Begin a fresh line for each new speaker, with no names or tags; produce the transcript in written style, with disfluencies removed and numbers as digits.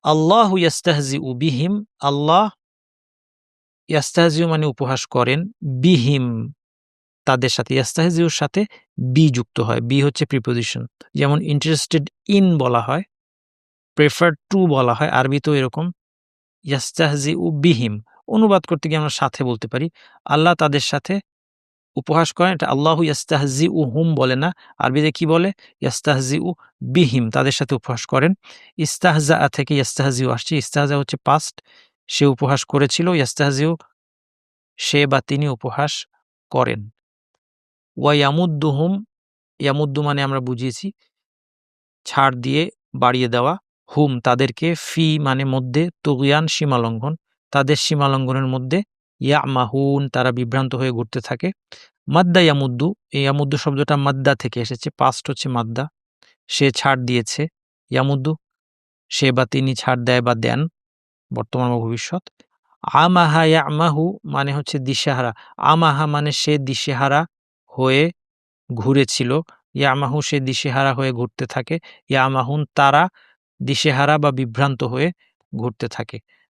আল্লাহু ইয়াস্তাহজিউ বিহিম, আল্লাহ ইয়াস্তাহজিউ মানে উপহাস করেন, বিহিম তাদের সাথে, ইয়াস্তাহজিউর সাথে বি যুক্ত হয়, বি হচ্ছে প্রিপোজিশন। যেমন ইন্টারেস্টেড ইন বলা হয়, প্রেফার টু বলা হয়, আরবিতেও এরকম। ইয়াস্তাহজিউ বিহিম অনুবাদ করতে গিয়ে আমরা সাথে বলতে পারি, আল্লাহ তাদের সাথে উপহাস করেন। এটা আল্লাহু ইয়াস্তাহজিউ হুম বলে না, আরবিতে কি বলে? ইয়াস্তাহজিউ বিহিম, তাদের সাথে উপহাস করেন। ইস্তাহজা থেকে ইয়াস্তাহজিউ আসছে, ইস্তাহজা হচ্ছে পাস্ট, সে উপহাস করেছিল, ইয়াস্তাহজিউ সে বা তিনি উপহাস করেন। ওয়া ইয়ামুদ্দুহুম, ইয়ামুদ্দু মানে আমরা বুঝিয়েছি ছাড় দিয়ে বাড়িয়ে দেওয়া, হুম তাদেরকে, ফি মানে মধ্যে, তুগয়ান সীমালঙ্ঘন, তাদের সীমালঙ্ঘনের মধ্যে, ইয়ামাহুন তারা বিভ্রান্ত হয়ে ঘুরতে থাকে। মাদ্দা ইয়ামুদ্দু, এই ইয়ামুদ্দু শব্দটা মাদ্দা থেকে এসেছে, পাস্ট হচ্ছে মাদ্দা, সে ছাড় দিয়েছে, ইয়ামুদ্দু সে বা তিনি ছাড় দেয় বা দেন, বর্তমান বা ভবিষ্যৎ। আমাহা ইয়ামাহু মানে হচ্ছে দিশেহারা, আমাহা মানে সে দিশেহারা হয়ে ঘুরেছিল, ইয়ামাহু সে দিশেহারা হয়ে ঘুরতে থাকে, ইয়ামাহুন তারা দিশেহারা বা বিভ্রান্ত হয়ে ঘুরতে থাকে।